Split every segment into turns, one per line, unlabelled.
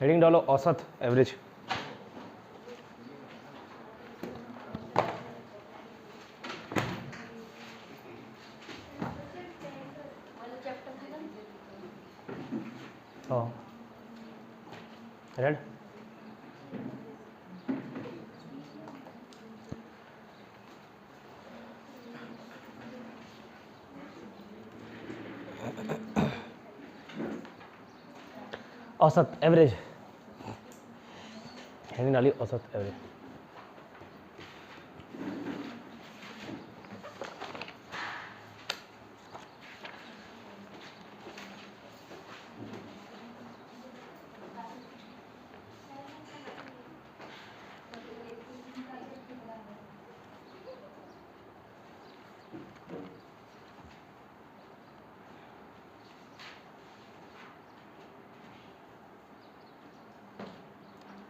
Heading डालो औसत, average. हाँ रेड। औसत, एवरेज। हेडिंग डाली औसत, एवरेज।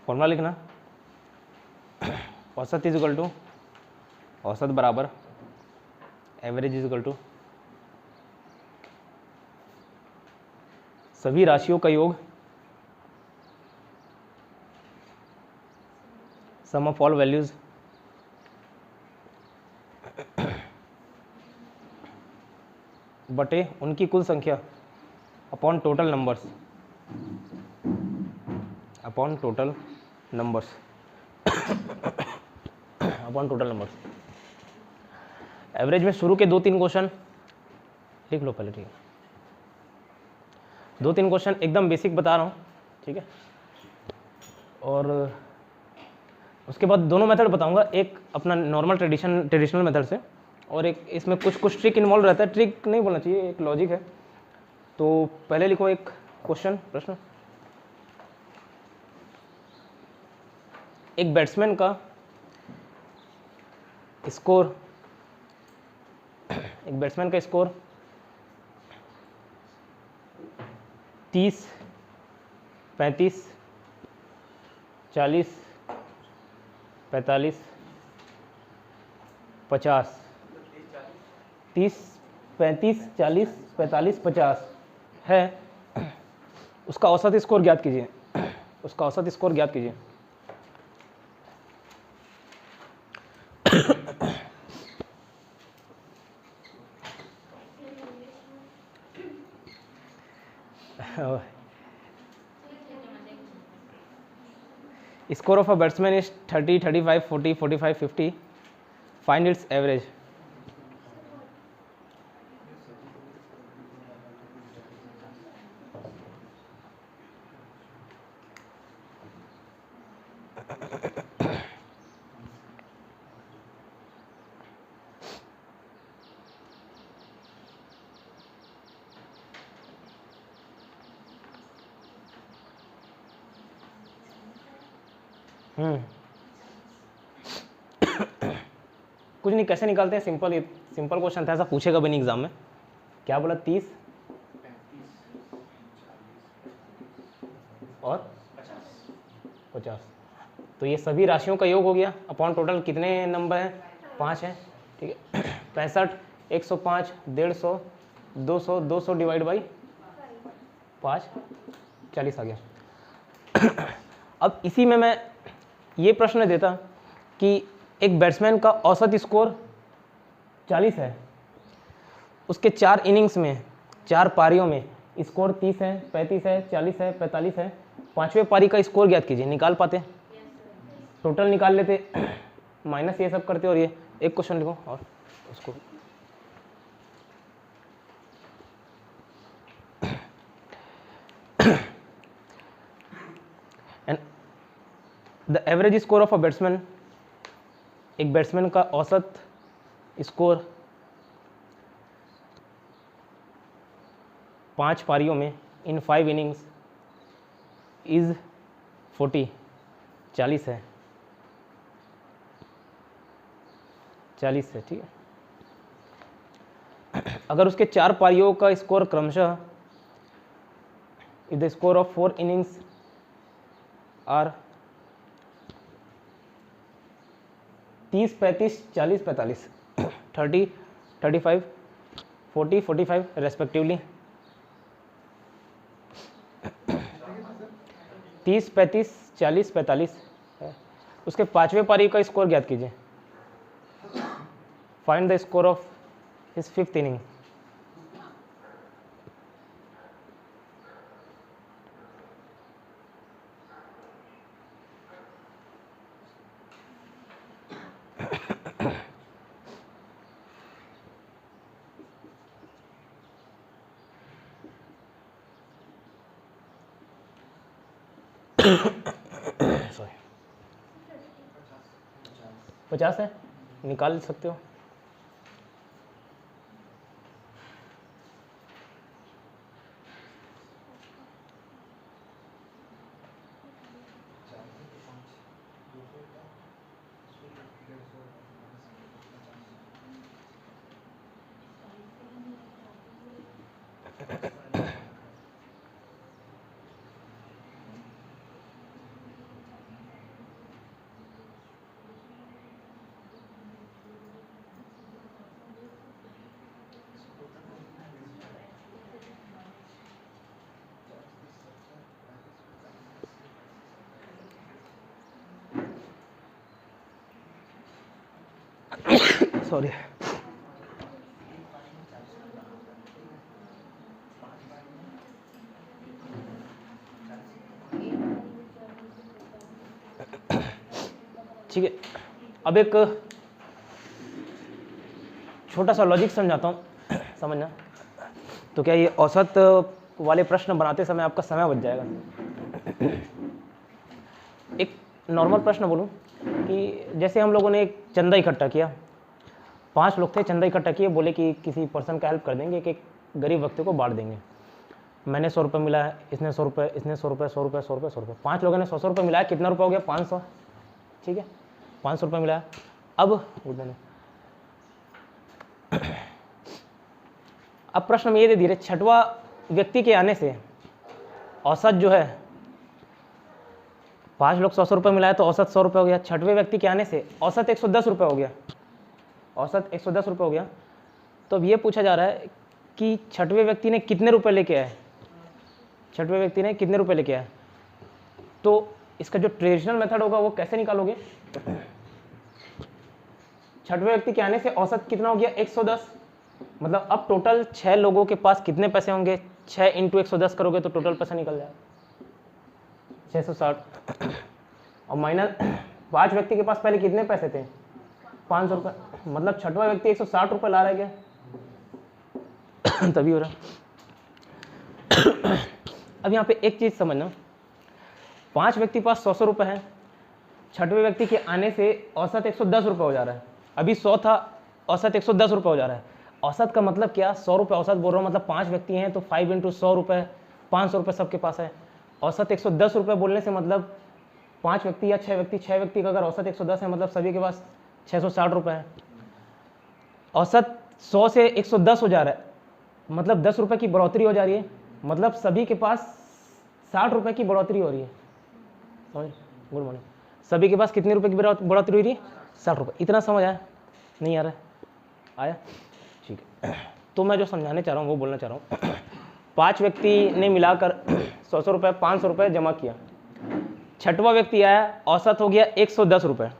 फॉर्मूला लिखना, औसत इज इक्वल टू, औसत बराबर एवरेज इज इक्वल टू सभी राशियों का योग, सम ऑफ ऑल वैल्यूज बटे उनकी कुल संख्या upon total numbers, upon total numbers, upon total numbers. Average में शुरू के 2-3 क्वेश्चन लिख लो पहले, ठीक है। 2-3 क्वेश्चन एकदम बेसिक बता रहा हूँ, ठीक है। और उसके बाद दोनों मेथड बताऊंगा, एक अपना नॉर्मल ट्रेडिशनल मेथड से, और एक इसमें कुछ ट्रिक इन्वॉल्व रहता है। ट्रिक नहीं बोलना चाहिए, एक लॉजिक है। तो पहले लिखो एक क्वेश्चन, प्रश्न। एक बैट्समैन का स्कोर, एक बैट्समैन का स्कोर 30, 35, 40, 45, 50, 30, 35, 40, 45, 50 है। उसका औसत स्कोर ज्ञात कीजिए, उसका औसत स्कोर ज्ञात कीजिए। Score of a batsman is 30, 35, 40, 45, 50. Find its average. कुछ नहीं, कैसे निकालते हैं, सिंपल क्वेश्चन था, ऐसा पूछेगा भी नहीं एग्जाम में। क्या बोला, 30 और 50। तो ये सभी राशियों का योग हो गया, अपॉन टोटल कितने नंबर हैं, 5 हैं, ठीक है। 65, 105, 150, 200, 200 डिवाइड बाई 5, 40 आ गया। अब इसी में मैं ये प्रश्न देता कि एक बैट्समैन का औसत स्कोर 40 है, उसके 4 इनिंग्स में, 4 पारियों में स्कोर 30 है, 35 है, 40 है, 45 है। 5वें पारी का स्कोर ज्ञात कीजिए। निकाल पाते? टोटल निकाल लेते, माइनस ये सब करते, और ये एक क्वेश्चन लिखो और उसको and the average score of a batsman, एक बैट्समैन का औसत स्कोर 5 पारियों में इन 5 इनिंग्स इज 40, 40 है, 40 है, ठीक है। अगर उसके 4 पारियों का स्कोर क्रमशः, if the score of 4 innings are 30, 35, 40, 45, 30, 35, 40, 45 respectively. 30, 35, 40, 45 है। उसके पाँचवें पारी का स्कोर ज्ञात कीजिए। Find the score of his 5th inning. Sorry 50 है, निकाल सकते हो। सॉरी ठीक है। अब एक छोटा सा लॉजिक समझाता हूँ, समझना। तो क्या ये औसत वाले प्रश्न बनाते समय आपका समय बच जाएगा। एक नॉर्मल प्रश्न बोलूँ कि जैसे हम लोगों ने एक चंदा इकट्ठा किया, 5 लोग थे, चंदा इकट्ठा किए, बोले कि किसी पर्सन का हेल्प कर देंगे, कि गरीब व्यक्ति को बांट देंगे। मैंने 100 रुपये मिला है, इसने 100 रुपये, इसने 100 रुपये, 100 रुपये, 100 रुपये, 100 रुपये, 5 लोगों ने 100 रुपये मिलाया। कितना रुपये हो गया? 500। ठीक है, 500 रुपये मिला। अब प्रश्न में ये दे दिए, छठवां व्यक्ति के आने से औसत जो है, 5 लोग 100 रुपये मिलाया तो औसत 100 रुपये हो गया। छठवें व्यक्ति के आने से औसत 110 रुपये हो गया। औसत 110 रुपये हो गया। तो अब ये पूछा जा रहा है कि छठवें व्यक्ति ने कितने रुपए लेके आए। छठवें व्यक्ति ने कितने रुपए लेके आए। तो इसका जो ट्रेडिशनल मेथड होगा वो कैसे निकालोगे? छठवें व्यक्ति के आने से औसत कितना हो गया? 110। मतलब अब टोटल 6 लोगों के पास कितने पैसे होंगे? 6 × 110 करोगे तो टोटल पैसा निकल जाएगा 660। और माइनस 5 व्यक्ति के पास पहले कितने पैसे थे? 500 रुपये। मतलब छठवां व्यक्ति 160 रुपये ला रहा है क्या? तभी हो रहा। अब यहाँ पे एक चीज़ समझना, 5 व्यक्ति पास 100 रुपये है, छठवें व्यक्ति के आने से औसत 110 रुपये हो जा रहा है। अभी 100 था, औसत 110 रुपये हो जा रहा है। औसत का मतलब क्या? 100 रुपये औसत बोल रहा हूँ, मतलब 5 व्यक्ति हैं तो 5 × 100 रुपये, 500 रुपये सबके पास है। औसत 110 रुपये बोलने से मतलब 5 व्यक्ति या 6 व्यक्ति का अगर औसत 110 है मतलब सभी के पास 660 रुपये है। औसत 100 से 110 हो जा रहा है, मतलब 10 रुपये की बढ़ोतरी हो जा रही है, मतलब सभी के पास 60 रुपये की बढ़ोतरी हो रही है। समझ? Good morning. सभी के पास कितने रुपए की बढ़ोतरी हो रही है? 60 रुपये। इतना समझ आया? नहीं आ रहा है? आया? ठीक है। तो मैं जो समझाने चाह रहा हूँ वो बोलना चाह रहा हूँ। 5 व्यक्ति ने मिलाकर 100 रुपये, 500 रुपये जमा किया। छठवां व्यक्ति आया, औसत हो गया 110 रुपये।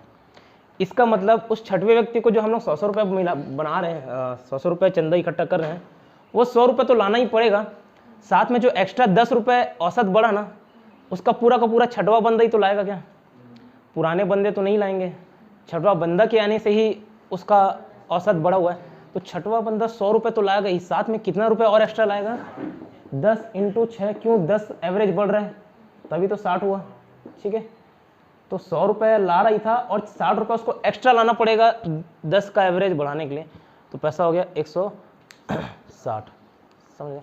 इसका मतलब उस छठवें व्यक्ति को जो हम लोग 100 रुपये बना रहे हैं, 100 रुपये चंदा इकट्ठा कर रहे हैं, वो 100 रुपये तो लाना ही पड़ेगा। साथ में जो एक्स्ट्रा 10 रुपये औसत बढ़ा ना, उसका पूरा का पूरा छठवां बंदा ही तो लाएगा क्या? पुराने बंदे तो नहीं लाएंगे। छठवां बंदा के आने से ही उसका औसत बढ़ा हुआ है, तो छठवां बंदा 100 रुपये तो लाएगा ही, साथ में कितना रुपये और एक्स्ट्रा लाएगा? 10 × 6। क्यों? 10 एवरेज बढ़ रहा है तभी तो 60 हुआ। ठीक है, तो 100 रुपये ला रही था और 60 रुपये उसको एक्स्ट्रा लाना पड़ेगा 10 का एवरेज बढ़ाने के लिए, तो पैसा हो गया 160। समझ गया?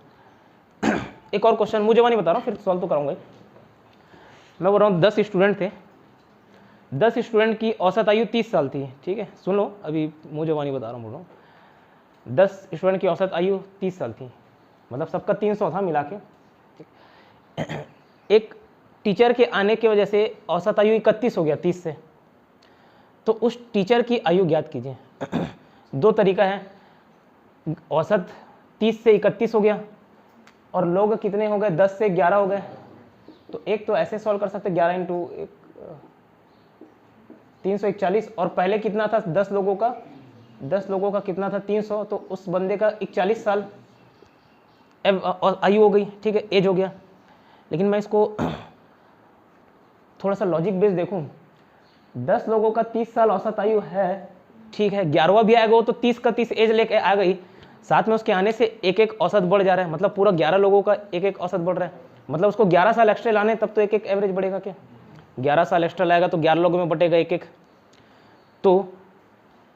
एक और क्वेश्चन, मुझे नहीं बता रहा हूँ, फिर सॉल्व तो कराऊंगा। मैं बोल रहा हूँ 10 स्टूडेंट थे, 10 स्टूडेंट की औसत आयु 30 साल थी। ठीक है, सुन लो, अभी मुझे नहीं बता रहा हूँ, बोल रहा हूँ 10 स्टूडेंट की औसत आयु 30 साल थी, मतलब सबका 300 था मिला के। एक टीचर के आने की वजह से औसत आयु 31 हो गया 30 से, तो उस टीचर की आयु ज्ञात कीजिए। 2 तरीका है, औसत 30 से 31 हो गया और लोग कितने हो गए? 10 से 11 हो गए, तो एक तो ऐसे सॉल्व कर सकते 11 इंटू 341, और पहले कितना था 10 लोगों का कितना था 300, तो उस बंदे का 41 साल आयु हो गई, ठीक है, एज हो गया। लेकिन मैं इसको थोड़ा सा लॉजिक बेस देखूं, 10 लोगों का 30 साल औसत आयु है, ठीक है, 11वां भी आएगा वो तो 30 का 30 एज लेके आ गई, साथ में उसके आने से एक एक औसत बढ़ जा रहा है, मतलब पूरा 11 लोगों का एक एक औसत बढ़ रहा है, मतलब उसको 11 साल एक्स्ट्रा लाने तब तो एक एक एवरेज बढ़ेगा क्या, 11 साल एक्स्ट्रा लाएगा तो 11 लोगों में बटेगा एक एक, तो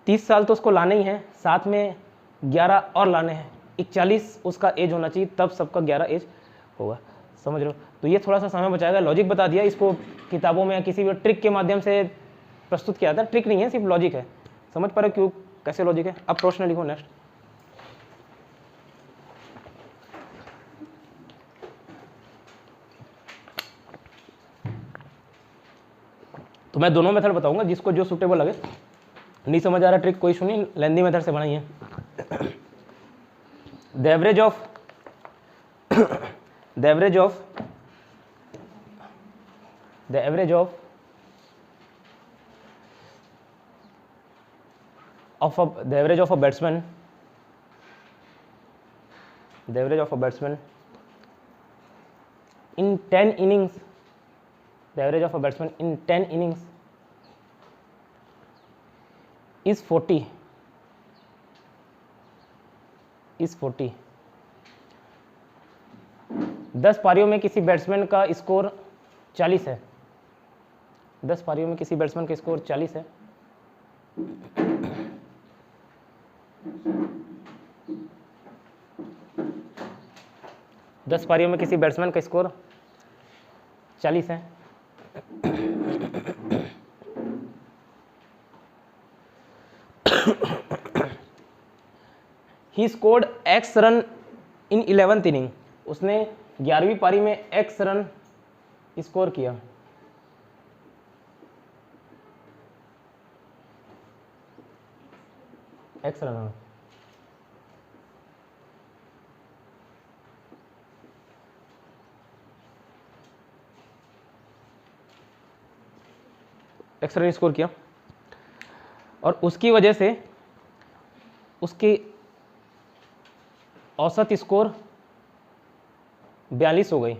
30 साल तो उसको लाने ही है, साथ में 11 और लाने हैं, 41 उसका एज होना चाहिए, तब सबका 11 एज होगा, समझ रहे हो। तो ये थोड़ा सा समय बचाएगा, लॉजिक बता दिया, इसको किताबों में या किसी भी ट्रिक के माध्यम से प्रस्तुत किया था, ट्रिक नहीं है, सिर्फ लॉजिक है, समझ पा रहे क्यों कैसे लॉजिक है। अब प्रश्न लिखो नेक्स्ट। तो मैं दोनों मेथड बताऊंगा, जिसको जो सुटेबल लगे। नहीं समझ आ रहा ट्रिक, कोई इशू नहीं, लेंदी मेथड से बनाइए। The average of the average of a batsman in 10 innings, the average of a batsman in 10 innings is 40 10 पारियों में किसी बैट्समैन का स्कोर 40 है, 10 पारियों में किसी बैट्समैन का स्कोर 40 है, दस पारियों में किसी बैट्समैन का स्कोर 40 है, he scored x run in 11th inning, उसने 11वीं पारी में एक्स रन स्कोर किया, x run, x run score किया, और उसकी वजह से उसकी औसत स्कोर 42 हो गई,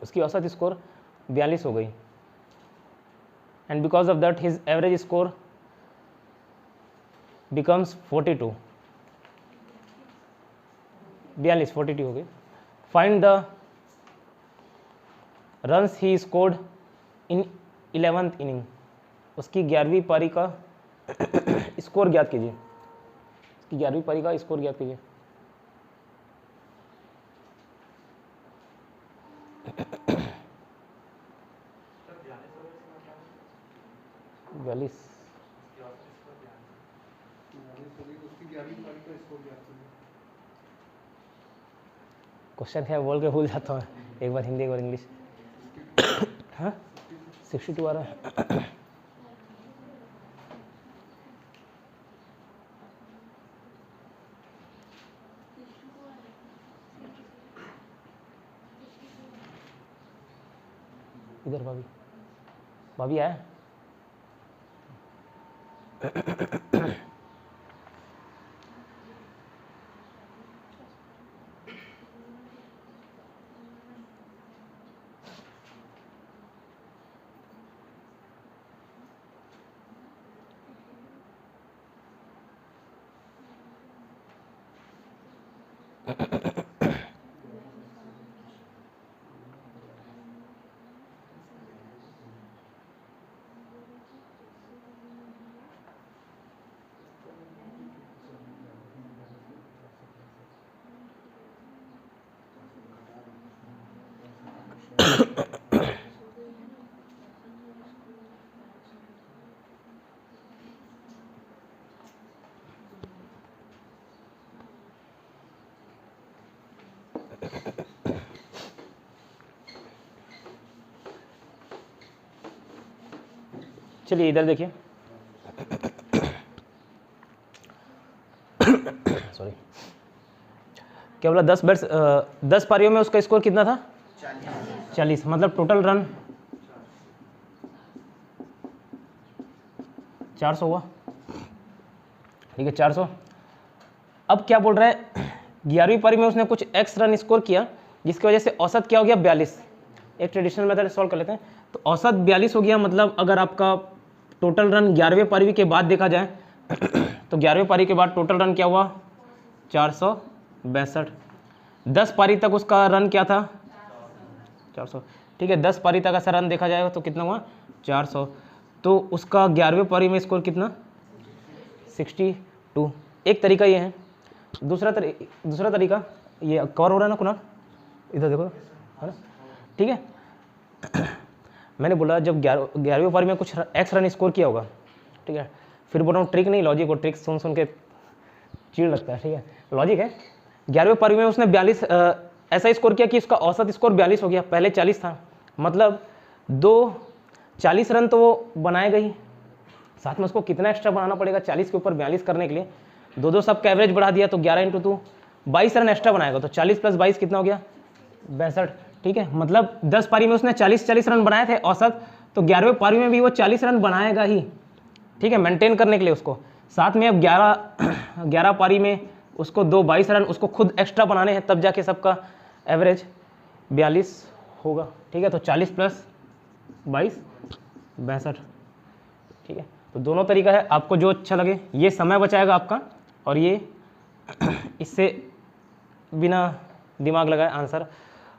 उसकी औसत स्कोर 42 हो गई, and because of that his average score becomes 42, 42 हो गई। Find the runs he scored in 11th inning, उसकी 11वीं पारी का स्कोर ज्ञात कीजिए, उसकी 11वीं पारी का स्कोर ज्ञात कीजिए। क्वेश्चन है बोल के भूल जाता हूँ, एक बार हिंदी एक बार इंग्लिश। हाँ 62 आ रहा है। इधर भाभी आया। चलिए इधर देखिए, सॉरी, क्या बोला, 10 पारियों में उसका स्कोर कितना था, 40, मतलब टोटल रन 400 हुआ, ठीक है 400। अब क्या बोल रहा है, 11वीं पारी में उसने कुछ एक्स रन स्कोर किया जिसकी वजह से औसत क्या हो गया 42। एक ट्रेडिशनल मेथड सॉल्व कर लेते हैं। तो औसत 42 हो गया, मतलब अगर आपका टोटल रन 11वें पारी के बाद देखा जाए तो 11वें पारी के बाद टोटल रन क्या हुआ 462। 10 पारी तक उसका रन क्या था 400, ठीक है 10 पारी तक ऐसा रन देखा जाएगा तो कितना हुआ 400। तो उसका 11वें पारी में स्कोर कितना 62। एक तरीका ये है। दूसरा तरीका ये कवर हो रहा है ना कुनाल, इधर देखो है ना, ठीक है। मैंने बोला जब 11वीं पारी में कुछ एक्स रन स्कोर किया होगा, ठीक है, फिर बोल रहा हूँ ट्रिक नहीं लॉजिक, और ट्रिक सुन के चिड़ लगता है, ठीक है लॉजिक है। 11वीं पारी में उसने 42 ऐसा स्कोर किया कि उसका औसत स्कोर 42 हो गया, पहले 40 था, मतलब 40 रन तो वो बनाएगा ही, साथ में उसको कितना एक्स्ट्रा बनाना पड़ेगा 40 के ऊपर 42 करने के लिए, दो सबका एवरेज बढ़ा दिया तो 11 × 2 22 रन एक्स्ट्रा बनाएगा, तो 40 + 22 कितना हो गया 62, ठीक है। मतलब 10 पारी में उसने 40 रन बनाए थे औसत, तो 11वें पारी में भी वो 40 रन बनाएगा ही, ठीक है, मेंटेन करने के लिए उसको। साथ में अब 11 पारी में उसको 22 रन उसको खुद एक्स्ट्रा बनाने हैं, तब जाके सबका एवरेज 42 होगा, ठीक है। तो 40 + 22 62, ठीक है। तो दोनों तरीका है, आपको जो अच्छा लगे। ये समय बचाएगा आपका, और ये इससे बिना दिमाग लगाए आंसर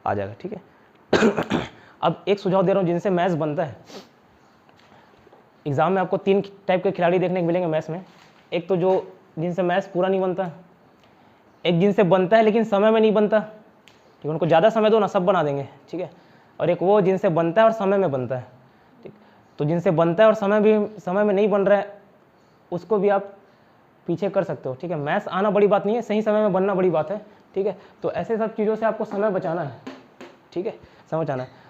आ जाएगा, ठीक है। अब एक सुझाव दे रहा हूँ जिनसे मैथ्स बनता है। एग्जाम में आपको 3 टाइप के खिलाड़ी देखने को मिलेंगे मैथ्स में। एक तो जो जिनसे मैथ्स पूरा नहीं बनता, एक जिनसे बनता है लेकिन समय में नहीं बनता, ठीक है, उनको ज़्यादा समय दो ना सब बना देंगे, ठीक है, और एक वो जिनसे बनता है और समय में बनता है, ठीक। तो जिनसे बनता है और समय में नहीं बन रहा है उसको भी आप पीछे कर सकते हो, ठीक है। मैथ्स आना बड़ी बात नहीं है, सही समय में बनना बड़ी बात है, ठीक है। तो ऐसे सब चीज़ों से आपको समय बचाना है, ठीक है, समय बचाना है।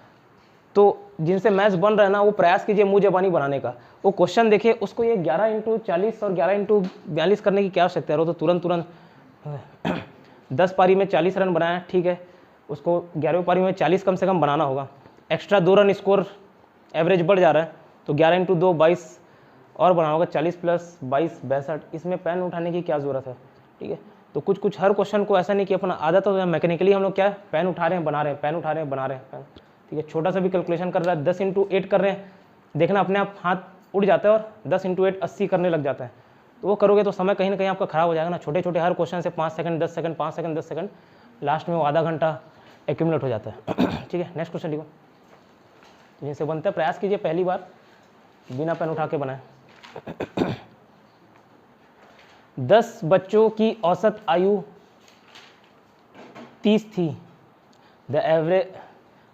तो जिनसे मैथ्स बन रहा है ना, वो प्रयास कीजिए मुँह ज़बानी बनाने का। वो क्वेश्चन देखिए, उसको ये 11 × 40 और 11 × 42 करने की क्या आवश्यकता है, वो तो तुरंत 10 पारी में 40 रन बनाया, ठीक है, उसको 11वीं पारी में 40 कम से कम बनाना होगा। एक्स्ट्रा 2 रन स्कोर एवरेज बढ़ जा रहा है, तो 11 × 2 22 और बनाना होगा, 40 + 22 62। इसमें पेन उठाने की क्या ज़रूरत है, ठीक है। तो कुछ हर क्वेश्चन को ऐसा नहीं कि अपना आदत हो, मैकेनिकली हम लोग क्या है पेन उठा रहे हैं बना रहे हैं, पेन उठा रहे हैं बना रहे हैं पेन, ठीक है। छोटा सा भी कैलकुलेशन कर रहा है 10 × 8 कर रहे हैं, देखना अपने आप हाथ उड़ जाता है और 10 × 8 80 करने लग जाता है। तो वो करोगे तो समय कहीं ना कहीं आपका खराब हो जाएगा ना। छोटे छोटे हर क्वेश्चन से 5 second 10 second 5 second 10 second, last में वो आधा घंटा एक्यूमुलेट हो जाता है, ठीक है। नेक्स्ट क्वेश्चन लिखो। जिनसे बनता है प्रयास कीजिए पहली बार बिना पेन उठा के बनाए। 10 बच्चों की औसत आयु 30 थी। The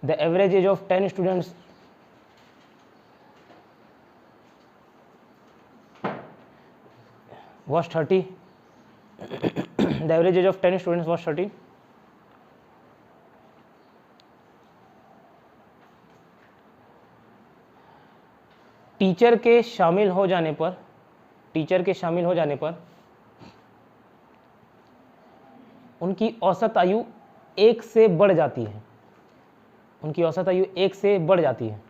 average age of 10 students was 30. The average age of 10 students was 30. Teacher के शामिल हो जाने पर उनकी औसत आयु 1 से बढ़ जाती है। उनकी औसत आयु 1 से बढ़ जाती है।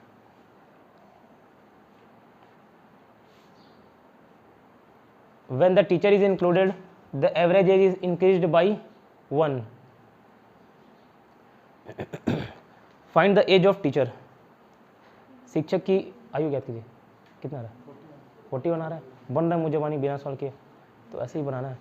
When the teacher is included, the average age is increased by 1. Find the age of teacher. शिक्षक की आयु ज्ञात कीजिए। कितना आ रहा है 40 बना रहा है, बन रहा है मुझे बानी बिना सॉल्व किए, तो ऐसे ही बनाना है।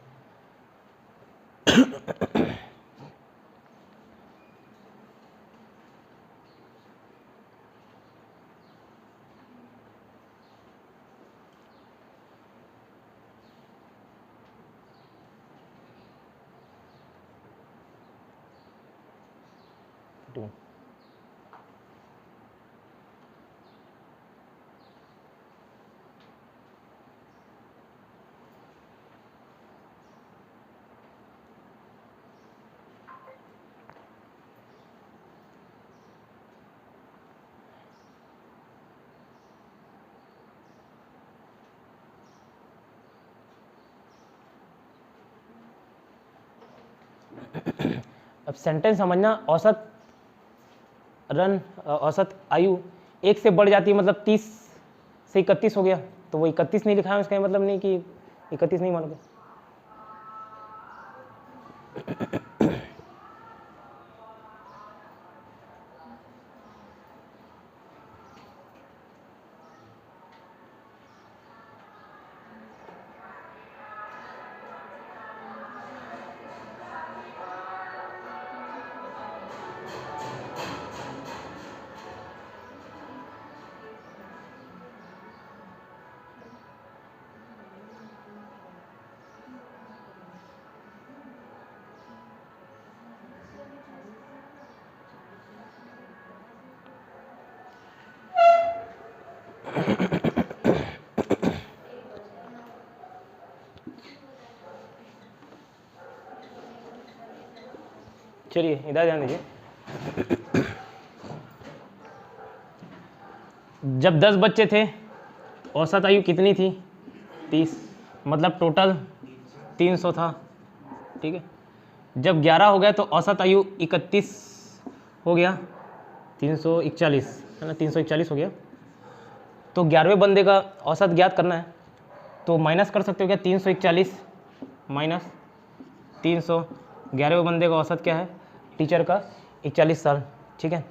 अब सेंटेंस समझना, औसत रन औसत आयु 1 से बढ़ जाती है, मतलब 30 से 31 हो गया, तो वो 31 नहीं लिखा है, इसका मतलब नहीं कि 31 नहीं मानोगे। चलिए इधर ध्यान दीजिए। जब 10 बच्चे थे औसत आयु कितनी थी? 30, मतलब टोटल 300 था, ठीक है। जब 11 हो गया तो औसत आयु 31 हो गया, 341 है ना, 341 हो गया। तो 11वें बंदे का औसत ज्ञात करना है, तो माइनस कर सकते हो क्या? 341 माइनस 300, 11वें बंदे का औसत क्या है? टीचर का 41 साल, ठीक है।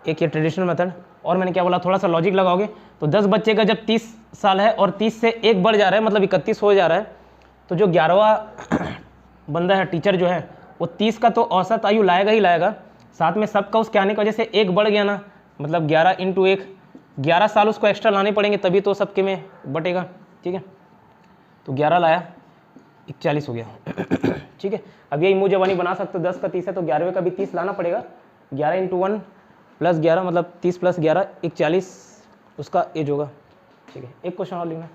एक ये ट्रेडिशनल मेथड। और मैंने क्या बोला, थोड़ा सा लॉजिक लगाओगे तो 10 बच्चे का जब 30 साल है और 30 से 1 बढ़ जा रहा है, मतलब 31 हो जा रहा है, तो जो 11वां बंदा है टीचर जो है वो 30 का तो औसत आयु लाएगा ही लाएगा, साथ में सबका उसके आने की वजह से 1 बढ़ गया ना, मतलब 11 × 1, 11 साल उसको एक्स्ट्रा लाने पड़ेंगे तभी तो सबके में बटेगा, ठीक है। तो 11 लाया, 41 हो गया, ठीक है। अब यही मुँह जबानी बना सकते हो, 10 का 30 है तो 11वें का भी 30 लाना पड़ेगा, 11 × 1 + 11 मतलब 30 + 11 41 उसका एज होगा, ठीक है। एक क्वेश्चन और लिखना।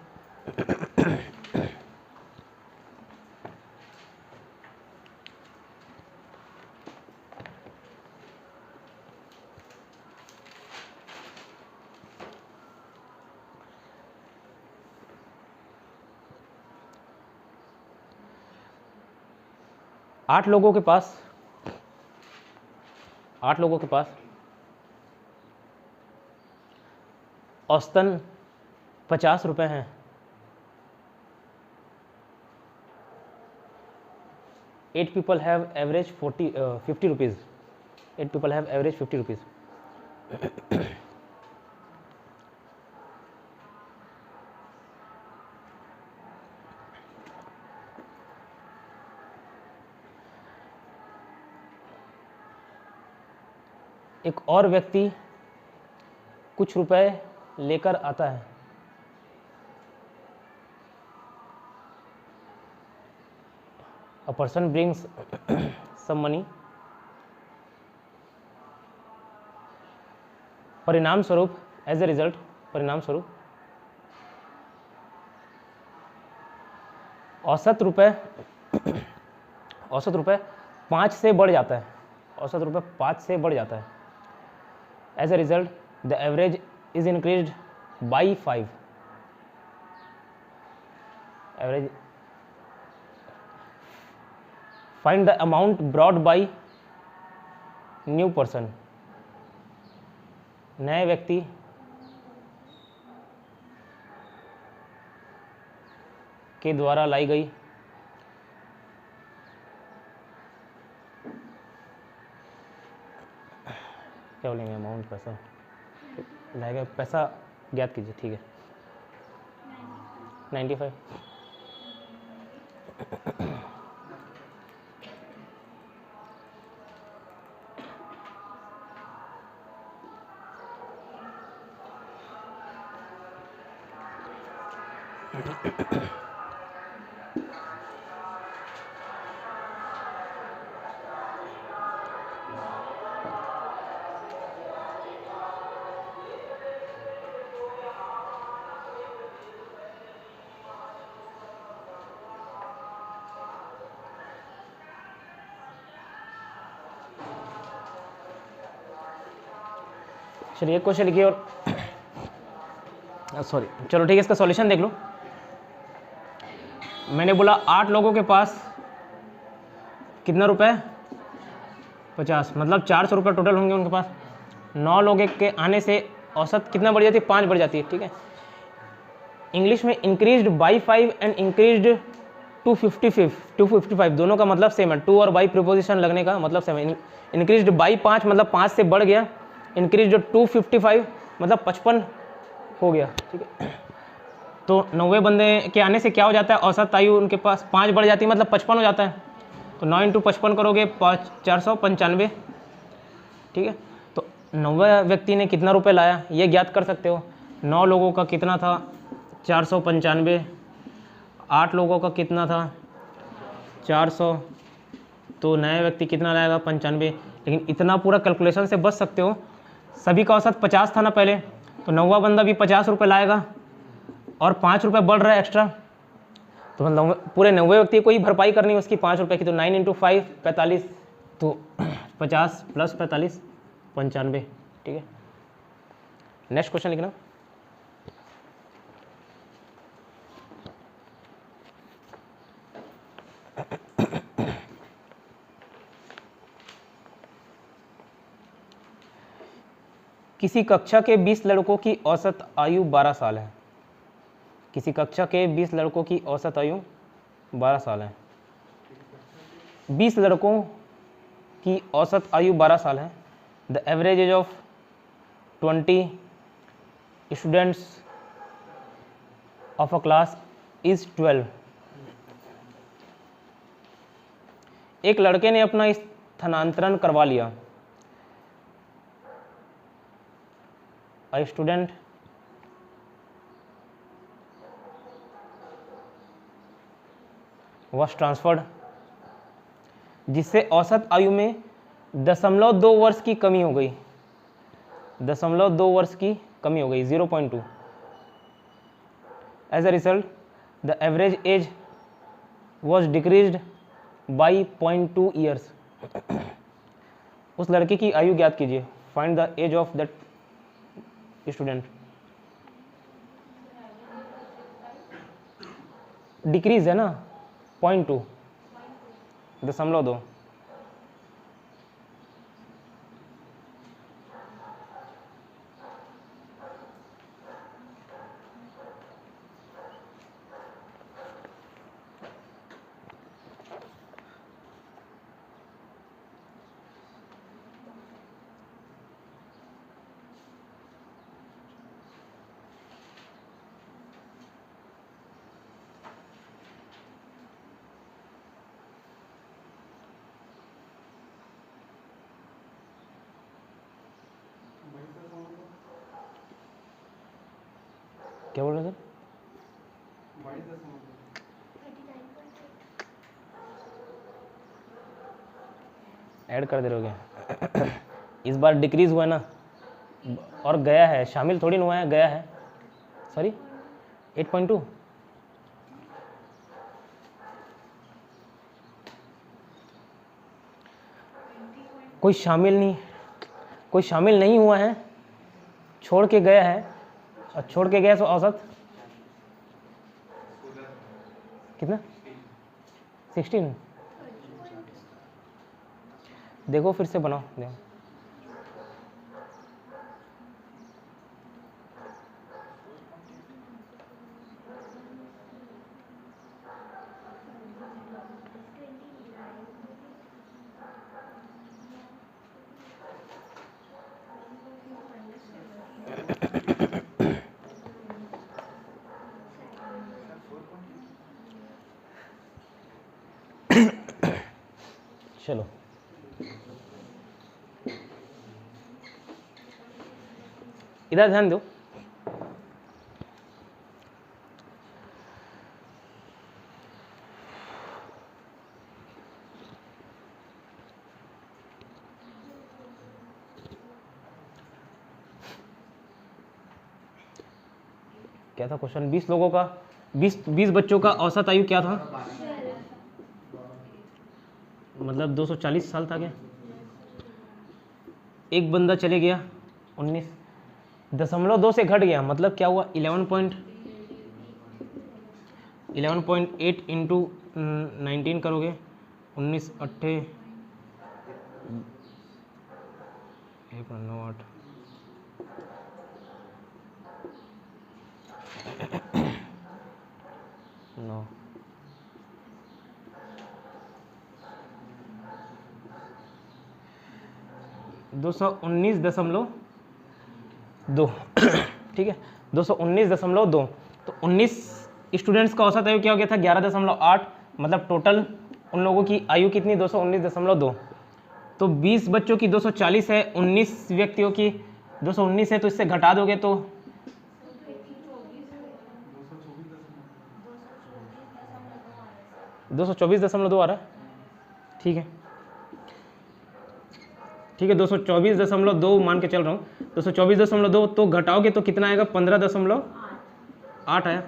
8 लोगों के पास औसतन 50 रुपये हैं। 8 people have average 50 rupees. 8 people have average 50 rupees. एक और व्यक्ति कुछ रुपए लेकर आता है, a person brings some money, परिणाम स्वरूप एज ए रिजल्ट, परिणाम स्वरूप औसत रुपए 5 से बढ़ जाता है, औसत रुपए 5 से बढ़ जाता है। As a result the average is increased by 5। Average find the amount brought by new person. नए व्यक्ति के द्वारा लाई गई क्या बोलेंगे, अमाउंट पैसा लाएगा, पैसा ज्ञात कीजिए, ठीक है। 95। चलिए एक क्वेश्चन लिखिए और सॉरी, चलो ठीक है, इसका सॉल्यूशन देख लो। मैंने बोला 8 लोगों के पास कितना रुपए? 50, मतलब 400 रुपये टोटल होंगे उनके पास। 9 लोगों के आने से औसत कितना बढ़ जाती है, 5 बढ़ जाती है, ठीक है। इंग्लिश में increased by 5 and increased to 255 दोनों का मतलब सेम है। टू और बाई प्रीपोजिशन लगने का मतलब सेम है। इंक्रीज्ड बाई 5 मतलब 5 से बढ़ गया, इंक्रीज्ड 255 मतलब 55 हो गया, ठीक है। तो 90 बंदे के आने से क्या हो जाता है, औसत आयु उनके पास 5 बढ़ जाती है मतलब 55 हो जाता है। तो 9 × 55 करोगे 495, ठीक है। तो 90 व्यक्ति ने कितना रुपए लाया ये ज्ञात कर सकते हो। 9 लोगों का कितना था 495, 8 लोगों का कितना था 400, तो नया व्यक्ति कितना लाएगा 95। लेकिन इतना पूरा कैलकुलेशन से बच सकते हो, सभी का औसत 50 था ना पहले, तो 90वां बंदा भी 50 रुपये लाएगा और 5 रुपये बढ़ रहा है एक्स्ट्रा, तो मतलब पूरे 90 व्यक्ति को ही भरपाई करनी है उसकी 5 रुपये की। तो 9 × 5 45, तो 50 + 45 95, ठीक है। नेक्स्ट क्वेश्चन लिखना। किसी कक्षा के 20 लड़कों की औसत आयु 12 साल है। किसी कक्षा के 20 लड़कों की औसत आयु 12 साल है। 20 लड़कों की औसत आयु 12 साल है। The average age of 20 students of a class is 12। एक लड़के ने अपना स्थानांतरण करवा लिया। A student was transferred, जिससे औसत आयु में 0.2 वर्ष की कमी हो गई। 0.2 वर्ष की कमी हो गई, 0.2। As a result, the average age was decreased by 0.2 years. उस लड़के की आयु ज्ञात कीजिए। Find the age of that student. Decrease है ना 0.2, 0.2। क्या बोल रहे हैं सर? ऐड कर दे रहोगे। इस बार डिक्रीज हुआ है ना, और गया है, शामिल थोड़ी ना हुआ है, गया है। सॉरी 8.2। कोई शामिल नहीं हुआ है, छोड़ के गया है, और छोड़ के गया तो औसत कितना 16। देखो फिर से बनाओ, देखो चलो इधर ध्यान दो। क्या था क्वेश्चन? 20 लोगों का 20 बच्चों का औसत आयु क्या था? मतलब 240 साल था क्या? एक बंदा चले गया 19.2 से घट गया, मतलब क्या हुआ 11.8 × 19 करोगे 19 8 1 9 8 219.2 ठीक है, 219.2। तो 19 स्टूडेंट्स का औसत आयु क्या हो गया था 11.8, मतलब टोटल उन लोगों की आयु कितनी 219.2। तो 20 बच्चों की 240 है, 19 व्यक्तियों की 219 है, तो इससे घटा दोगे तो 224.2 आ रहा है। ठीक है, ठीक है, 224.2 मान के चल रहा हूँ, 224.2 तो घटाओगे तो कितना आएगा 15.8 आया।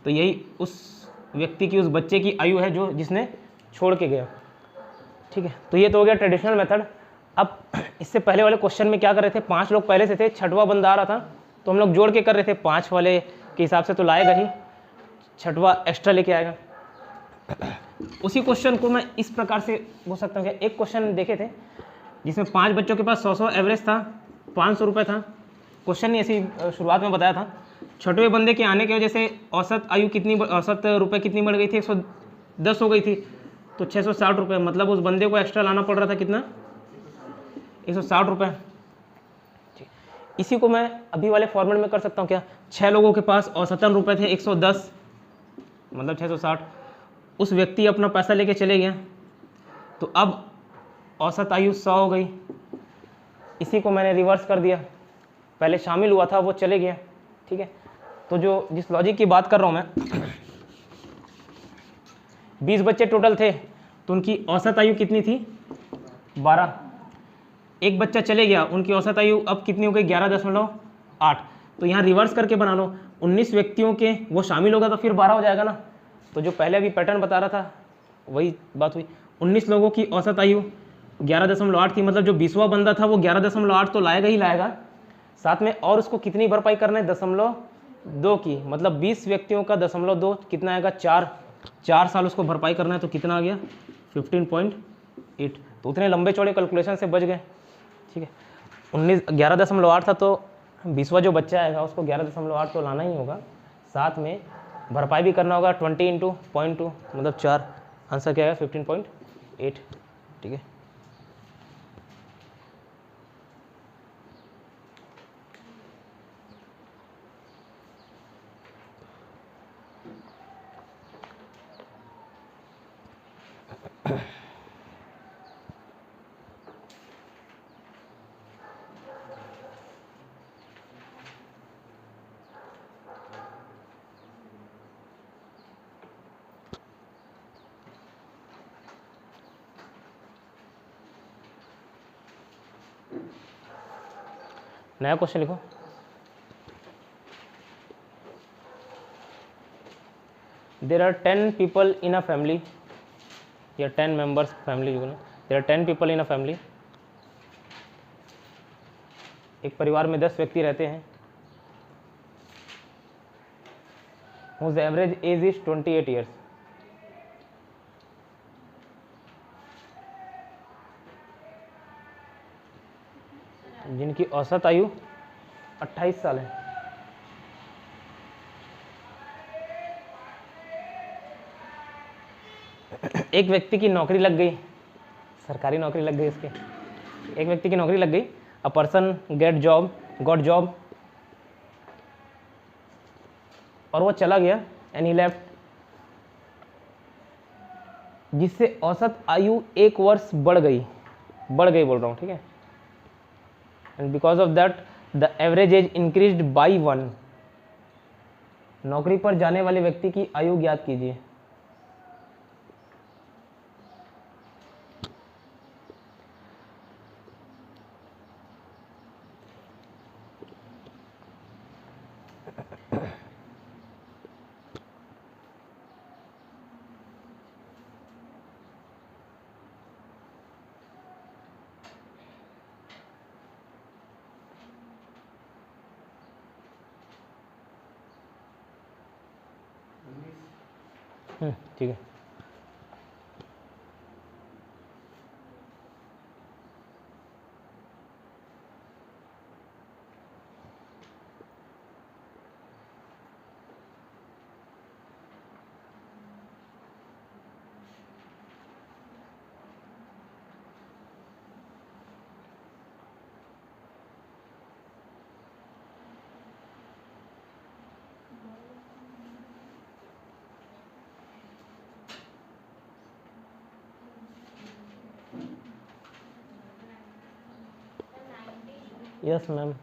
तो यही उस व्यक्ति की, उस बच्चे की आयु है जो जिसने छोड़ के गया। ठीक है, तो ये तो हो गया ट्रेडिशनल मेथड। अब इससे पहले वाले क्वेश्चन में क्या कर रहे थे, 5 लोग पहले से थे, छठवां बंदा आ रहा था तो हम लोग जोड़ के कर रहे थे, 5 वाले के हिसाब से तो लाएगा ही, छठवां एक्स्ट्रा लेके आएगा। उसी क्वेश्चन को मैं इस प्रकार से बोल सकता हूँ कि एक क्वेश्चन देखे थे जिसमें 5 बच्चों के पास 100 एवरेज था, 500 रुपये था। क्वेश्चन ने ऐसी शुरुआत में बताया था, छठवें बंदे के आने की वजह से औसत आयु कितनी, औसत रुपये कितनी बढ़ गई थी, 110 हो गई थी, तो 660 रुपये, मतलब उस बंदे को एक्स्ट्रा लाना पड़ रहा था कितना, 160 रुपये। इसी को मैं अभी वाले फॉर्मेट में कर सकता हूँ क्या, 6 लोगों के पास औसतन रुपये थे 110, मतलब 660, उस व्यक्ति अपना पैसा लेके चले गया, तो अब औसत आयु 100 हो गई। इसी को मैंने रिवर्स कर दिया, पहले शामिल हुआ था वो चले गया। ठीक है, तो जो जिस लॉजिक की बात कर रहा हूँ मैं, 20 बच्चे टोटल थे तो उनकी औसत आयु कितनी थी 12, एक बच्चा चले गया, उनकी औसत आयु अब कितनी हो गई 11.8। तो यहाँ रिवर्स करके बना लो, 19 व्यक्तियों के वो शामिल होगा तो फिर 12 हो जाएगा ना। तो जो पहले अभी पैटर्न बता रहा था वही बात हुई, 19 लोगों की औसत आयु 11.8 थी, मतलब जो 20वां बंदा था वो 11.8 तो लाएगा ही लाएगा, साथ में और उसको कितनी भरपाई करना है 0.2 की, मतलब 20 व्यक्तियों का 0.2 कितना आएगा 4 साल उसको भरपाई करना है, तो कितना आ गया 15.8। तो उतने लंबे चौड़े कैलकुलेशन से बच गए। ठीक है, 11.8 था, तो 20वां जो बच्चा आएगा उसको 11.8 तो लाना ही होगा, साथ में भरपाई भी करना होगा 20 × 0.2, मतलब 4, आंसर क्या आएगा 15.8। ठीक है, नया क्वेश्चन लिखो। There are 10 people in a family, या 10 members family, there are 10 people in a family. एक परिवार में 10 व्यक्ति रहते हैं, whose average age is 28 years। जिनकी औसत आयु 28 साल है। एक व्यक्ति की नौकरी लग गई, सरकारी नौकरी लग गई इसके, एक व्यक्ति की नौकरी लग गई, अ पर्सन गॉट जॉब, और वो चला गया, एंड ही लेफ्ट, जिससे औसत आयु 1 वर्ष बढ़ गई बोल रहा हूँ। ठीक है, and because of that the average age increased by 1। नौकरी पर जाने वाले व्यक्ति की आयु ज्ञात कीजिए। ठीक है, यस मैम।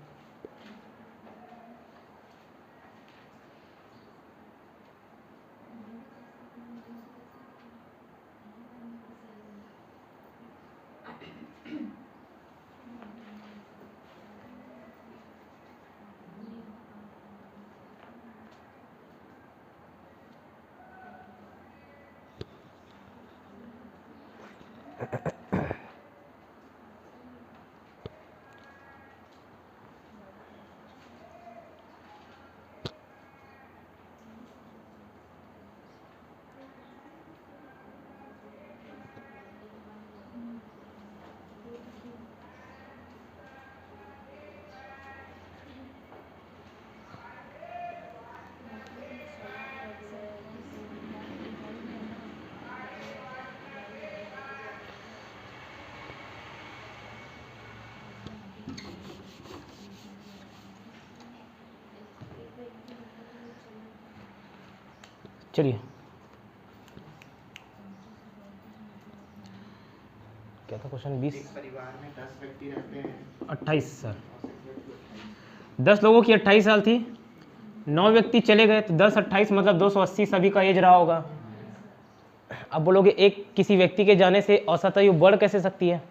चलिए क्या था क्वेश्चन? 20
परिवार में 10 व्यक्ति रहते हैं।
28 सर, 10 लोगों की 28 साल थी, 9 व्यक्ति चले गए, तो 10 28 मतलब 280 सभी का एज रहा होगा। अब बोलोगे एक किसी व्यक्ति के जाने से औसत आयु बढ़ कैसे सकती है?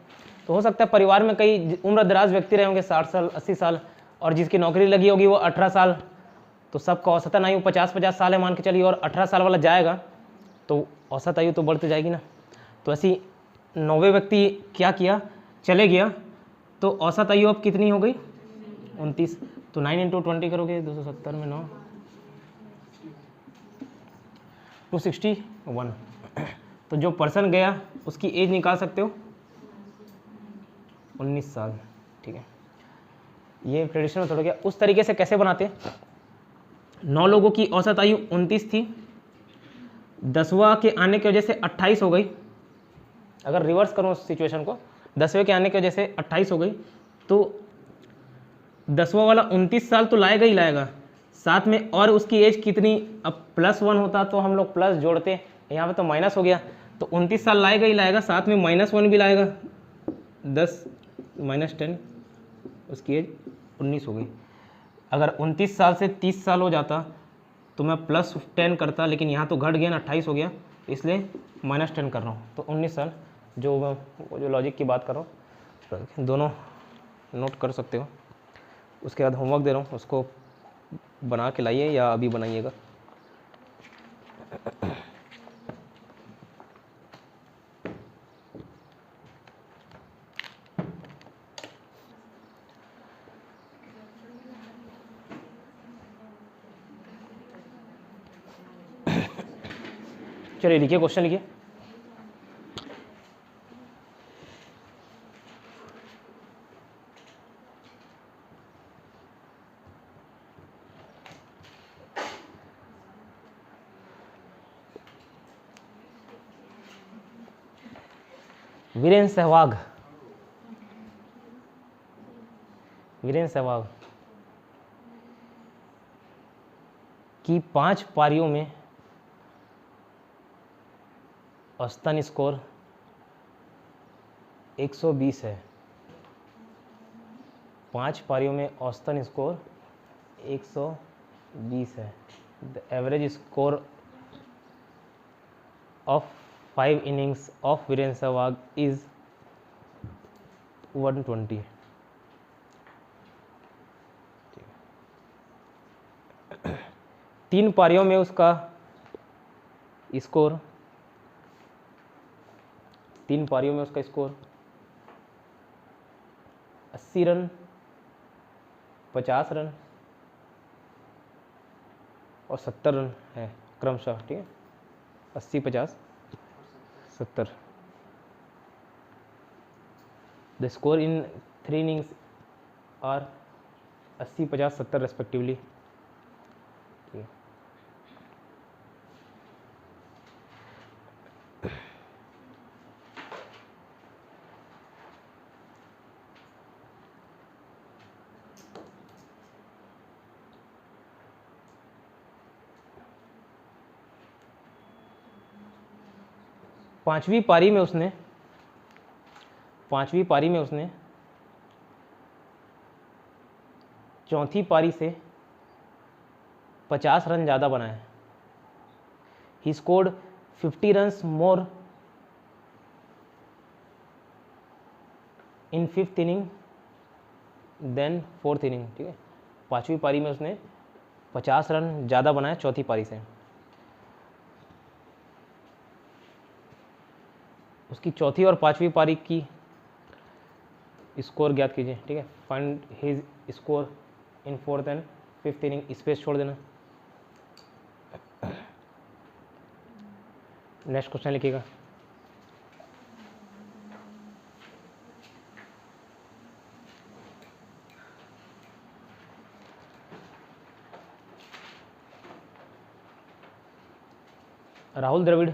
तो हो सकता है परिवार में कई उम्र दराज व्यक्ति रहे होंगे, 60 साल 80 साल, और जिसकी नौकरी लगी होगी वो 18 साल, तो सबका औसतन आयु 50 साल है मान के चलिए, और 18 साल वाला जाएगा तो औसत आयु तो बढ़ते जाएगी ना। तो ऐसी 90 व्यक्ति क्या किया, चले गया, तो औसत आयु अब कितनी हो गई? 29। तो 9 × 20 करोगे 270 में 9 261। तो जो पर्सन गया उसकी एज निकाल सकते हो 19 साल। ठीक है, ये ट्रेडिशनल मेथड हो गया। उस तरीके से कैसे बनाते? 9 लोगों की औसत आयु 29 थी, 10वां के आने की वजह से 28 हो गई। अगर रिवर्स करूँ उस सिचुएशन को, 10वें के आने की वजह से 28 हो गई, तो 10वां वाला 29 साल तो लाएगा ही लाएगा, साथ में और उसकी एज कितनी? अब +1 होता तो हम लोग प्लस जोड़ते, यहाँ पे तो माइनस हो गया, तो 29 साल लाएगा ही लाएगा, साथ में -1 भी लाएगा, 10 - 10, उसकी एज 19 हो गई। अगर 29 साल से 30 साल हो जाता तो मैं +10 करता, लेकिन यहाँ तो घट गया ना, 28 हो गया, इसलिए -10 कर रहा हूँ। तो 19 साल, जो लॉजिक की बात कर रहा हूँ, दोनों नोट कर सकते हो। उसके बाद होमवर्क दे रहा हूँ, उसको बना के लाइए या अभी बनाइएगा। चलिए लिखिए, क्वेश्चन लिखिए। वीरेंद्र सहवाग, वीरेंद्र सहवाग की 5 पारियों में औसतन स्कोर 120 है। 5 पारियों में औसतन स्कोर 120 है। The average score of 5 innings of Virender Sehwag is 120। 3 पारियों में उसका स्कोर 80 रन, 50 रन और 70 रन है क्रमशः। ठीक है, 80 50 70। The score in 3 innings are 80 50 70 respectively. ठीक है, पांचवी पारी में उसने चौथी पारी से 50 रन ज़्यादा बनाए। He scored 50 runs more in 5th inning than 4th inning. ठीक है, 5वीं पारी में उसने 50 रन ज़्यादा बनाए चौथी पारी से। उसकी चौथी और 5वीं पारी की स्कोर ज्ञात कीजिए। ठीक है, find his score in 4th and 5th inning. Space छोड़ देना। नेक्स्ट क्वेश्चन लिखिएगा। Rahul Dravid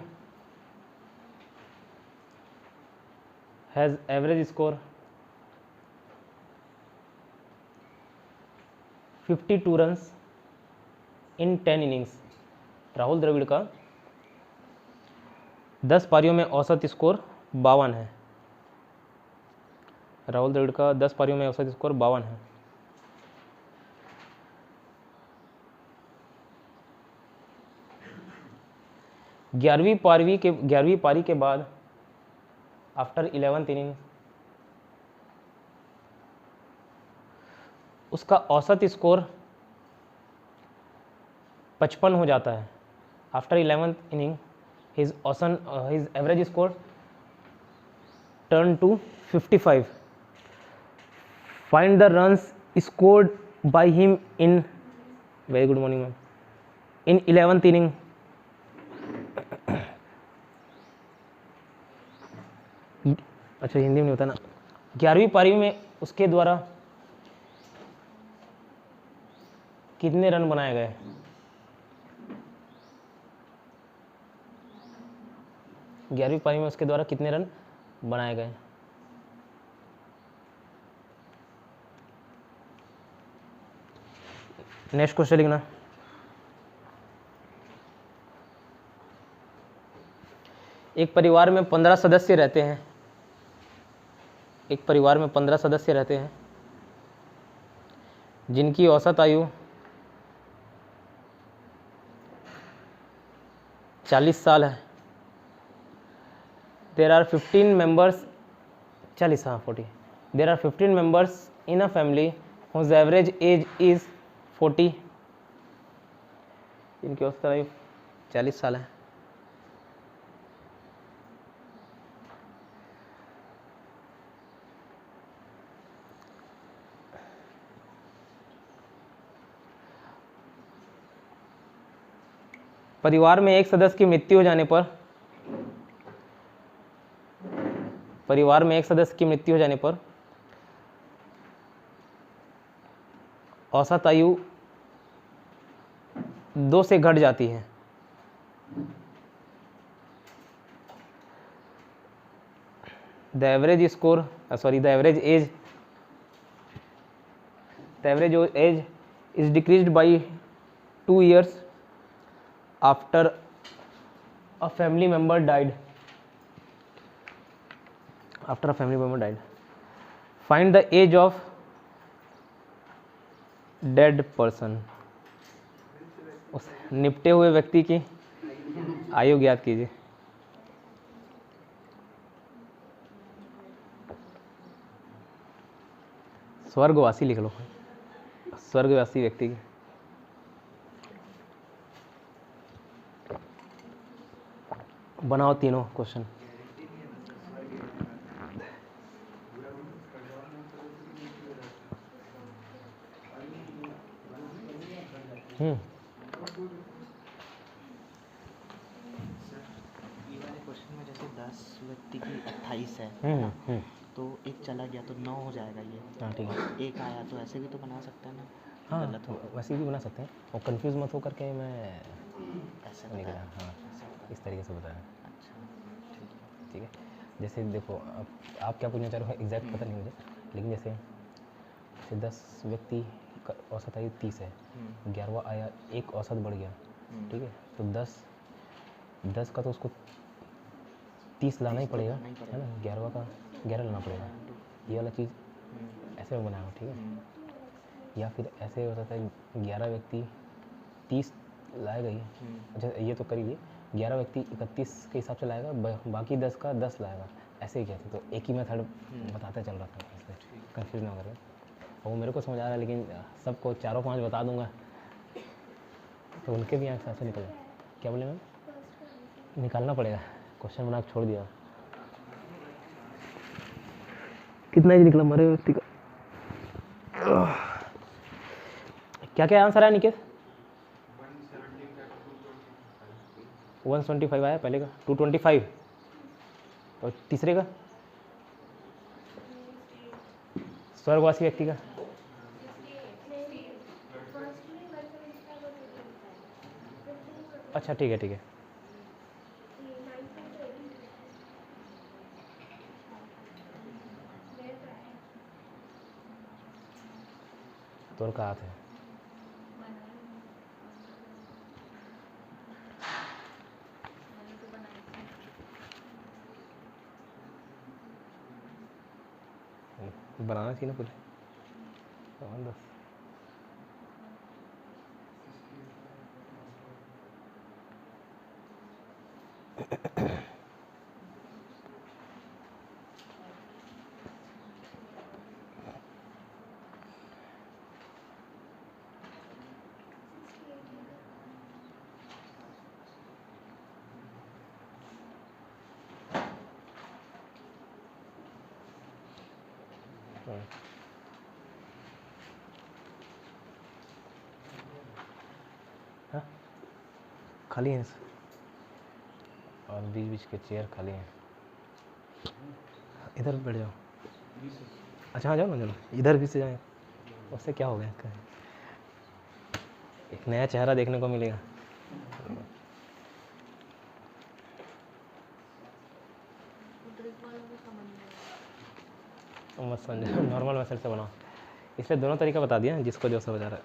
has average score 52 runs in 10 innings. Rahul Dravid का 10 पारियों में औसत स्कोर 52 है। राहुल द्रविड़ का 10 पारियों में औसत स्कोर 52 है। ग्यारहवीं पारी के बाद आफ्टर 11th इनिंग उसका औसत स्कोर 55 हो जाता है। After 11th inning his average score turn to 55। Find the runs scored by him in, very good morning ma'am, in 11th inning. अच्छा, हिंदी में नहीं होता ना। 11वीं पारी में उसके द्वारा कितने रन बनाए गए? ग्यारहवीं पारी में उसके द्वारा कितने रन बनाए गए? नेक्स्ट क्वेश्चन लिखना। एक परिवार में 15 सदस्य रहते हैं। एक परिवार में 15 सदस्य रहते हैं जिनकी औसत आयु 40 साल है। देयर आर 15 मेंबर्स 40 हाँ 40। There are 15 members in a family whose average age is 40। इनकी औसत आयु 40 साल है। परिवार में एक सदस्य की मृत्यु हो जाने पर औसत आयु 2 से घट जाती है। The average age is decreased by 2 years after a family member died. Find the age of dead person. उस निपटे हुए व्यक्ति की आयु ज्ञात कीजिए। स्वर्गवासी लिख लो, स्वर्गवासी व्यक्ति की। बनाओ तीनों क्वेश्चन।
ये वाले क्वेश्चन में जैसे 10 व्यक्ति की 28 है ना, तो एक चला गया तो 9 हो जाएगा ये।
हाँ ठीक है।
एक आया तो ऐसे भी तो बना सकते हैं ना।
हाँ
गलत हो
वैसे भी बना सकते हैं और कंफ्यूज मत हो करके मैं
ऐसे
नहीं
बताया।
करा। हाँ इस तरीके से बताया।
अच्छा ठीक है।
ठीक है, जैसे देखो अब आप क्या पूछना चाह रहे हो एग्जैक्ट पता नहीं मुझे, लेकिन जैसे 10 व्यक्ति का औसत आयु 30 है, 11वां आया, एक औसत बढ़ गया। ठीक है, तो 10 का तो उसको 30 लाना ही पड़ेगा, है ना। 11वां का 11 लाना पड़ेगा। ये वाला चीज़ ऐसे में बनाया हो। ठीक है, या फिर ऐसे हो सकता है 11 व्यक्ति 30 लाएगा ये। अच्छा ये तो करिए 11 व्यक्ति 31 के हिसाब से लाएगा, बाकी 10 का 10 लाएगा, ऐसे ही कहते। तो एक ही मेथड बताते चल रहा था, इसलिए कन्फ्यूज ना करें। और वो मेरे को समझ आ रहा है, लेकिन सबको 4-5 बता दूंगा तो उनके भी आंख से निकल जाए। क्या बोले मैम? निकालना पड़ेगा, क्वेश्चन बना के छोड़ दिया। कितना ही निकला मरे व्यक्ति का? क्या क्या आंसर आया निकेत? 125 आया पहले का, 225 और तीसरे का स्वर्गवासी व्यक्ति का अच्छा ठीक है ठीक है। तोर का हाथ है बनाना चाहिए ना पूरे 10। हाँ खाली हैं और बीच बीच के चेयर खाली हैं। इधर बैठ जाओ। अच्छा हाँ जाओ ना, चलो इधर भी से जाए, उससे क्या हो गया? एक नया चेहरा देखने को मिलेगा। मत समझो, नॉर्मल मैसेज से बनाओ, इसलिए दोनों तरीका बता दिया जिसको जो समझ आ रहा है।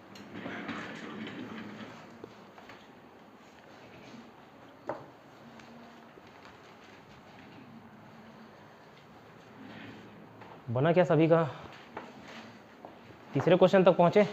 बना क्या सभी का? तीसरे क्वेश्चन तक पहुंचे?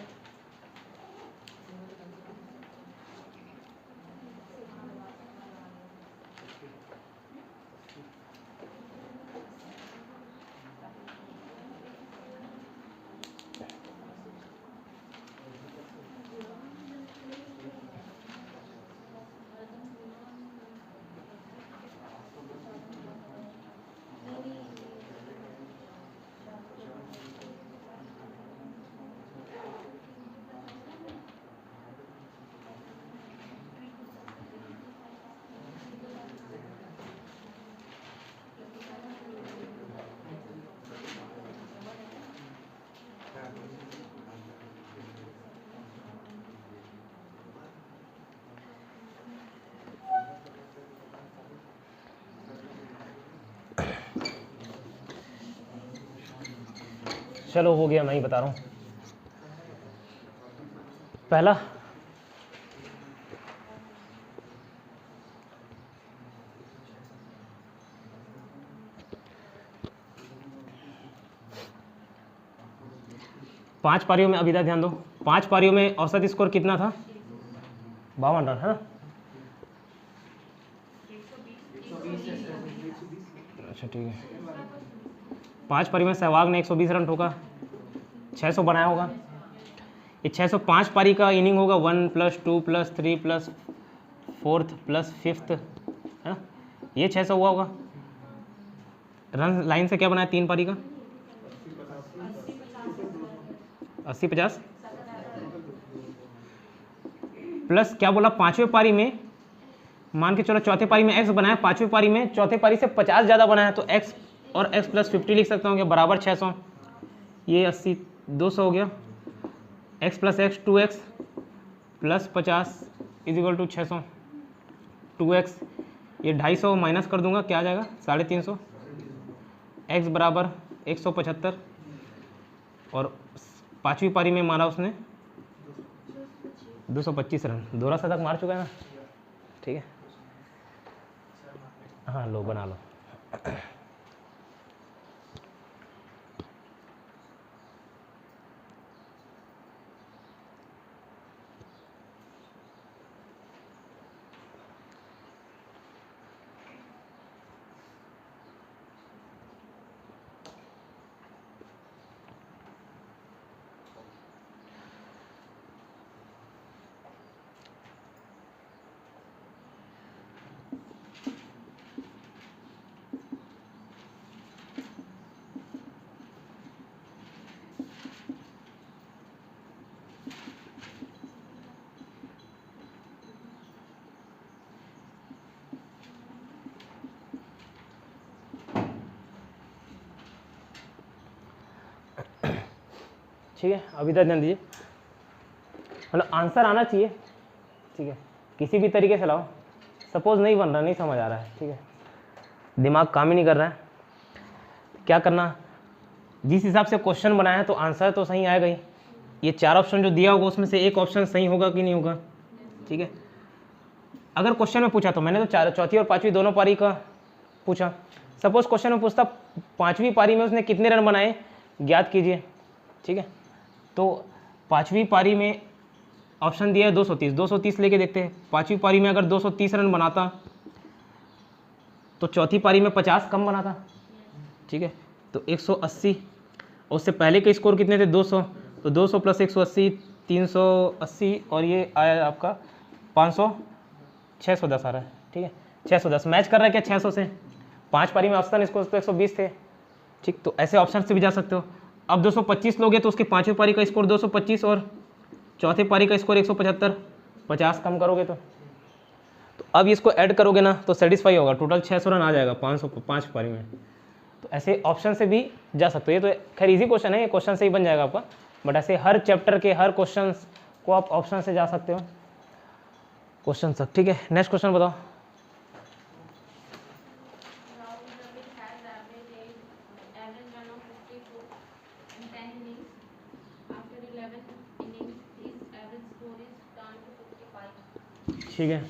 चलो हो गया, मैं ही बता रहा हूँ। पहला पांच पारियों में, अभी इधर ध्यान दो, 5 पारियों में औसत स्कोर कितना था? 52 रन है ना? अच्छा ठीक है। 5 पारी में सहवाग ने 120 रन ठोका, 600 बनाया होगा। ये 605 पारी का इनिंग होगा, 1 + 2 + 3 + 4th + 5th है ना? ये 600 हुआ होगा। रन लाइन से क्या बनाया 3 पारी का? 80-50 प्लस क्या बोला, 5वें पारी में मान के चलो, चौथे पारी में x बनाया, 5वें पारी में चौथे पारी से 50 ज़्यादा बनाया, तो x और x + 50 लिख सकता हूँ बराबर 600। ये 80 200 हो गया, x + x 2x + 50 = 600, 2x ये 250 माइनस कर दूंगा, क्या आ जाएगा 350, x बराबर 175 और 5वीं पारी में मारा उसने 225 रन, दोहरा शतक मार चुका है ना? ठीक है, हाँ लो बना लो। ठीक है, अभी तक ध्यान दीजिए, मतलब आंसर आना चाहिए, ठीक है, किसी भी तरीके से लाओ। सपोज नहीं बन रहा, नहीं समझ आ रहा है, ठीक है, दिमाग काम ही नहीं कर रहा है, क्या करना, जिस हिसाब से क्वेश्चन बनाया है तो आंसर तो सही आएगा ही। ये 4 ऑप्शन जो दिया होगा उसमें से एक ऑप्शन सही होगा कि नहीं होगा, ठीक है। अगर क्वेश्चन में पूछा तो मैंने तो चौथी और पांचवी दोनों पारी का पूछा। सपोज क्वेश्चन में पूछता 5वीं पारी में उसने कितने रन बनाए ज्ञात कीजिए, ठीक है। तो 5वीं पारी में ऑप्शन दिया है 230, 230 लेके देखते हैं। 5वीं पारी में अगर 230 रन बनाता तो चौथी पारी में 50 कम बनाता, ठीक है। तो 180, और उससे पहले के स्कोर कितने थे 200, तो 200 प्लस 180 380, और ये आया आपका 500, 610 आ रहा है, ठीक है। 610 मैच कर रहा है क्या 600 से। 5 पारी में औसतन स्कोर तो 120 थे, ठीक। तो ऐसे ऑप्शन से भी जा सकते हो। अब 225 लोगे तो उसके 5वीं पारी का स्कोर 225 और चौथे पारी का स्कोर 175, 50 कम करोगे तो अब इसको ऐड करोगे ना तो सेटिस्फाई होगा, टोटल 600 रन आ जाएगा 505 पारी में। तो ऐसे ऑप्शन से भी जा सकते हो। ये तो खैर इजी क्वेश्चन है, ये क्वेश्चन से ही बन जाएगा आपका, बट ऐसे हर चैप्टर के हर क्वेश्चन को आप ऑप्शन से जा सकते हो क्वेश्चन तक, ठीक है। नेक्स्ट क्वेश्चन बताओ। ठीक है,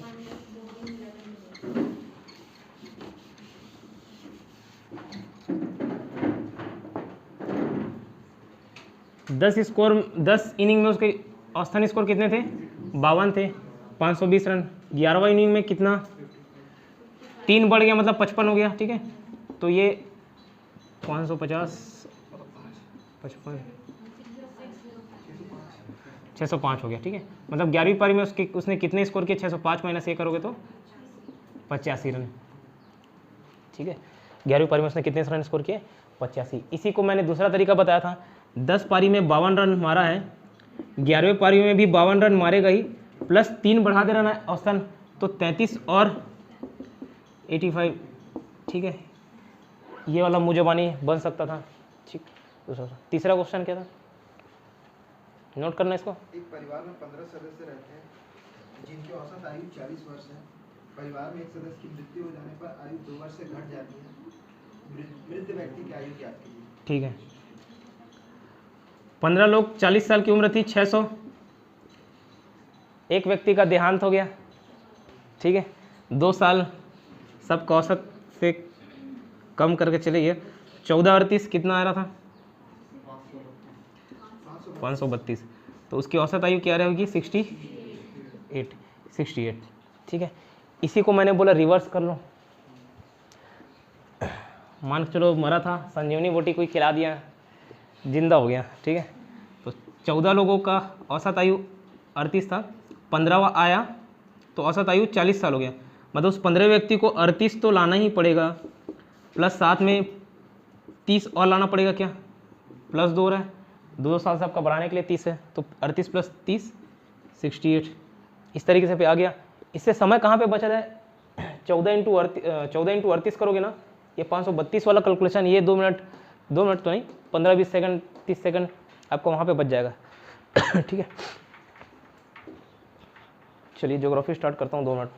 दस इनिंग में उसके औसतन स्कोर कितने थे 52 थे, 520 रन। 11वां इनिंग में कितना 3 बढ़ गया, मतलब 55 हो गया, ठीक है। तो ये 550 55 605 हो गया, ठीक है। मतलब 11वीं पारी में उसने कितने स्कोर किए, 605 माइनस ये करोगे तो 85 रन, ठीक है। 11वीं पारी में उसने कितने रन स्कोर किए 85। इसी को मैंने दूसरा तरीका बताया था, 10 पारी में 52 रन मारा है, 11वीं पारी में भी 52 रन मारेगा ही, प्लस 3 बढ़ा दे रहा है औसतन, तो 33 और 85, ठीक है। ये वाला मुझबानी बन सकता था, ठीक। तीसरा क्वेश्चन क्या था, नोट करना इसको।
एक परिवार में 15 सदस्य रहते हैं जिनकी औसत आयु 40 वर्ष है। परिवार में एक सदस्य की मृत्यु हो जाने पर आयु 2 वर्ष से घट जाती है। मृत व्यक्ति की आयु ज्ञात कीजिए।
ठीक है, 15 लोग 40 साल की उम्र थी, 600, एक व्यक्ति का देहांत हो गया, ठीक है। 2 साल सबका औसत से कम करके चले गए, 1438 कितना आ रहा था 532, तो उसकी औसत आयु क्या रहेगी 68, ठीक है। इसी को मैंने बोला रिवर्स कर लो, मान के चलो मरा था, संजीवनी बूटी कोई खिला दिया, जिंदा हो गया, ठीक है। तो 14 लोगों का औसत आयु 38 था, 15वां आया तो औसत आयु 40 साल हो गया, मतलब उस 15 व्यक्ति को 38 तो लाना ही पड़ेगा, प्लस साथ में 30 और लाना पड़ेगा, क्या प्लस 2 रहा है, 2 साल से आपका बढ़ाने के लिए 30 है, तो 38 प्लस 30 68, इस तरीके से पे आ गया। इससे समय कहाँ पे बचा है, 14 इंटू 38 करोगे ना, ये 532 वाला कैलकुलेशन, ये 2 मिनट तो नहीं, 15-20 सेकंड 30 सेकंड आपको वहाँ पे बच जाएगा, ठीक है। चलिए ज्योग्राफी स्टार्ट करता हूँ, 2 मिनट।